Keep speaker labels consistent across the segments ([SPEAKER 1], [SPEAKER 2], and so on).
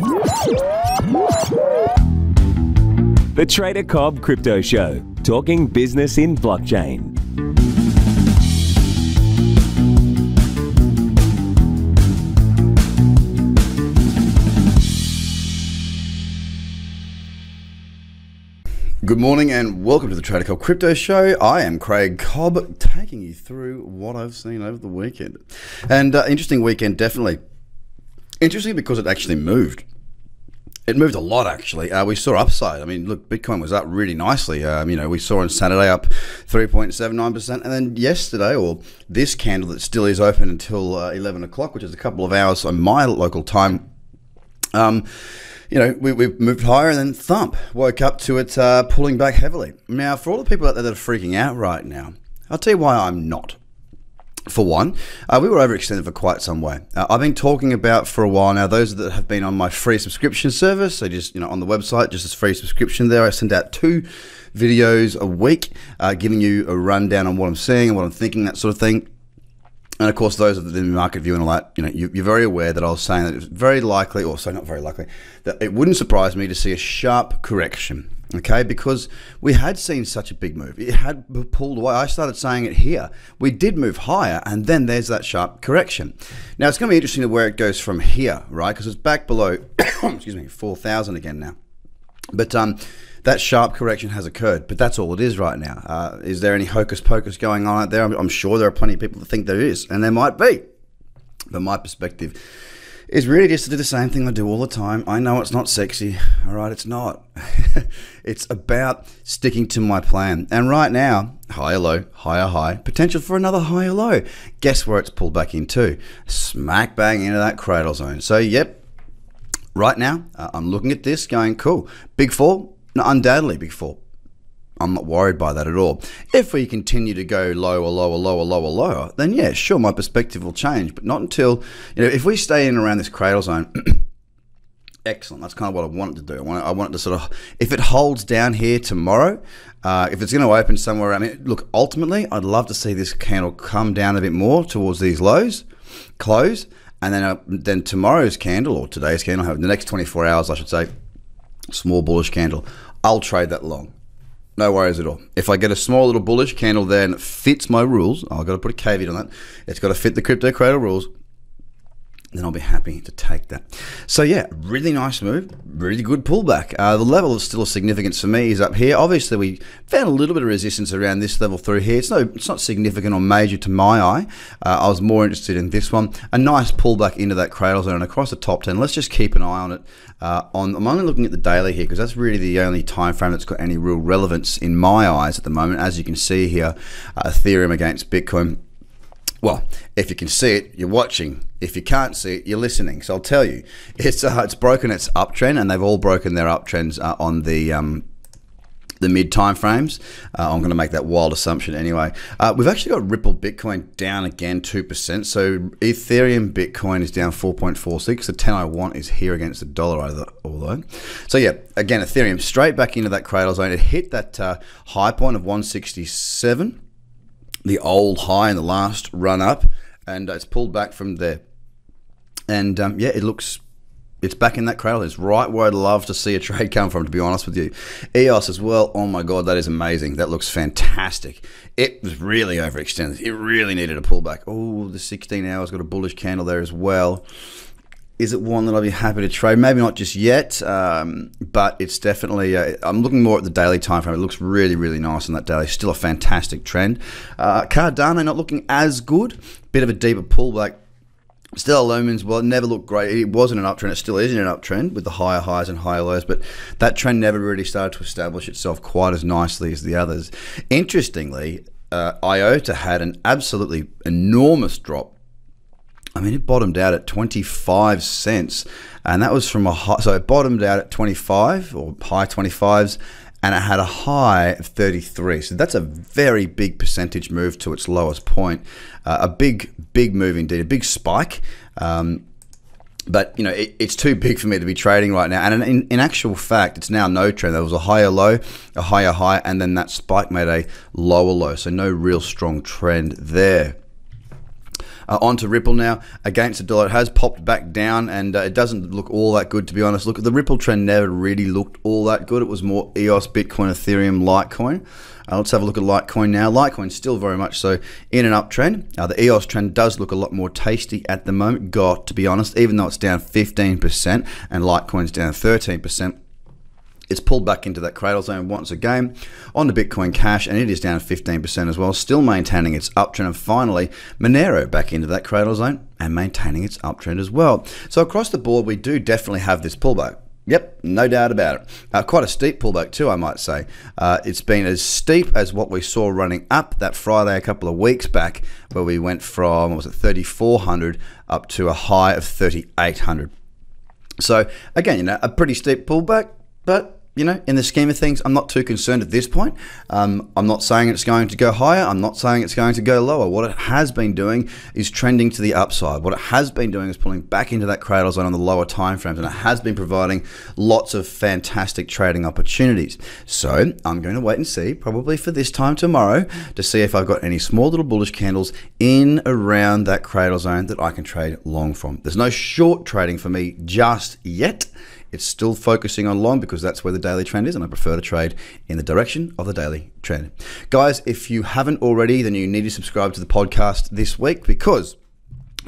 [SPEAKER 1] The Trader Cobb Crypto Show, talking business in blockchain.
[SPEAKER 2] Good morning and welcome to the Trader Cobb Crypto Show. I am Craig Cobb, taking you through what I've seen over the weekend. And interesting weekend, definitely. Interesting because it actually moved. It moved a lot, actually. We saw upside. I mean, look, Bitcoin was up really nicely. We saw on Saturday up 3.79%. And then yesterday, or this candle that still is open until 11 o'clock, which is a couple of hours on my local time, we moved higher and then thump, woke up to it pulling back heavily. Now, for all the people out there that are freaking out right now, I'll tell you why I'm not. For one, we were overextended for quite some way. I've been talking about for a while now, those that have been on my free subscription service, so just, on the website, just as free subscription there, I send out 2 videos a week, giving you a rundown on what I'm seeing and what I'm thinking, that sort of thing. And of course, those of the market view and all that, you're very aware that I was saying that it's very likely, or so not very likely, that it wouldn't surprise me to see a sharp correction, okay? Because we had seen such a big move. It had pulled away. I started saying it here. We did move higher, and then there's that sharp correction. Now, it's going to be interesting to where it goes from here, right? Because it's back below, excuse me, 4,000 again now. But that sharp correction has occurred, but that's all it is right now. Is there any hocus pocus going on out there? I'm sure there are plenty of people that think there is, and there might be. But my perspective is really just to do the same thing I do all the time. I know it's not sexy, all right? It's not. It's about sticking to my plan. And right now, higher low, higher high, potential for another higher low. Guess where it's pulled back into? Smack bang into that cradle zone. So, yep, right now, I'm looking at this going, cool. Big fall? No, undoubtedly big fall. I'm not worried by that at all. If we continue to go lower, lower, lower, lower, lower, then yeah, sure, my perspective will change, but not until, if we stay in around this cradle zone, excellent. That's kind of what I want it to do. I want it to sort of, if it holds down here tomorrow, if it's going to open somewhere, look, ultimately, I'd love to see this candle come down a bit more towards these lows, close, and then tomorrow's candle, or today's candle, the next 24 hours, I should say, small bullish candle, I'll trade that long. No worries at all. If I get a small little bullish candle there and it fits my rules, I've got to put a caveat on that. It's got to fit the crypto cradle rules. Then I'll be happy to take that. So yeah, really nice move, really good pullback. The level of still significance for me is up here. Obviously, we found a little bit of resistance around this level through here. It's not significant or major to my eye. I was more interested in this one. A nice pullback into that cradle zone and across the top 10. Let's just keep an eye on it. I'm only looking at the daily here because that's really the only time frame that's got any real relevance in my eyes at the moment. As you can see here, Ethereum against Bitcoin. Well, if you can see it, you're watching. If you can't see it, you're listening. So I'll tell you, it's broken its uptrend, and they've all broken their uptrends on the mid time frames. I'm going to make that wild assumption anyway. We've actually got Ripple Bitcoin down again 2%. So Ethereum Bitcoin is down 4.46. The 10 I want is here against the dollar, although. So yeah, again, Ethereum straight back into that cradle zone. It hit that high point of 167. The old high in the last run up, and it's pulled back from there. And yeah, it's back in that cradle. It's right where I'd love to see a trade come from, to be honest with you. EOS as well. Oh my God, that is amazing. That looks fantastic. It was really overextended. It really needed a pullback. Oh, the 16 hours got a bullish candle there as well. Is it one that I'll be happy to trade? Maybe not just yet, but it's definitely, I'm looking more at the daily time frame. It looks really, really nice on that daily. Still a fantastic trend. Cardano not looking as good. Bit of a deeper pullback. Still, Lumens, well, it never looked great. It wasn't an uptrend. It still isn't an uptrend with the higher highs and higher lows, but that trend never really started to establish itself quite as nicely as the others. Interestingly, IOTA had an absolutely enormous drop. It bottomed out at 25 cents, and that was from a high. So it bottomed out at 25 or high 25s, and it had a high of 33. So that's a very big percentage move to its lowest point. A big move indeed, a big spike. But it's too big for me to be trading right now. And in actual fact, it's now no trend. There was a higher low, a higher high, and then that spike made a lower low. So no real strong trend there. Onto Ripple now. Against the dollar, it has popped back down, and it doesn't look all that good, to be honest. Look, the Ripple trend never really looked all that good. It was more EOS, Bitcoin, Ethereum, Litecoin. Let's have a look at Litecoin now. Litecoin's still very much so in an uptrend. The EOS trend does look a lot more tasty at the moment, got to be honest, even though it's down 15% and Litecoin's down 13%. It's pulled back into that cradle zone once again on the Bitcoin Cash, and it is down 15% as well, still maintaining its uptrend. And finally, Monero back into that cradle zone and maintaining its uptrend as well. So across the board, we do definitely have this pullback. Yep, no doubt about it. Quite a steep pullback too, I might say. It's been as steep as what we saw running up that Friday a couple of weeks back, where we went from, what was it, 3,400 up to a high of 3,800. So again, you know, a pretty steep pullback, but you know, in the scheme of things, I'm not too concerned at this point. I'm not saying it's going to go higher. I'm not saying it's going to go lower. What it has been doing is trending to the upside. What it has been doing is pulling back into that cradle zone on the lower time frames, and it has been providing lots of fantastic trading opportunities. So I'm going to wait and see, probably for this time tomorrow, to see if I've got any small little bullish candles in around that cradle zone that I can trade long from. There's no short trading for me just yet. It's still focusing on long because that's where the daily trend is, and I prefer to trade in the direction of the daily trend. Guys, if you haven't already, then you need to subscribe to the podcast this week, because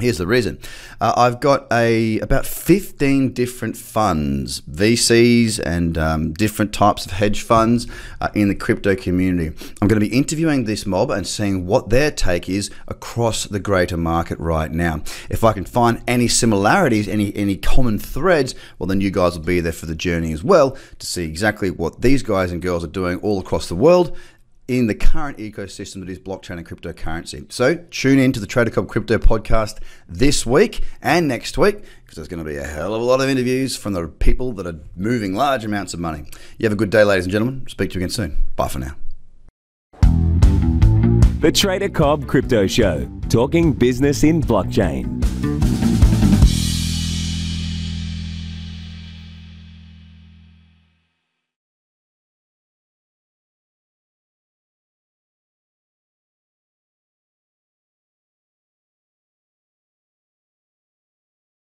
[SPEAKER 2] here's the reason. I've got about 15 different funds, VCs and different types of hedge funds in the crypto community. I'm going to be interviewing this mob and seeing what their take is across the greater market right now. If I can find any similarities, any common threads, well, then you guys will be there for the journey as well to see exactly what these guys and girls are doing all across the world in the current ecosystem that is blockchain and cryptocurrency. So tune in to the Trader Cobb Crypto podcast this week and next week, because there's going to be a hell of a lot of interviews from the people that are moving large amounts of money. You have a good day, ladies and gentlemen. Speak to you again soon. Bye for now.
[SPEAKER 1] The Trader Cobb Crypto Show, talking business in blockchain.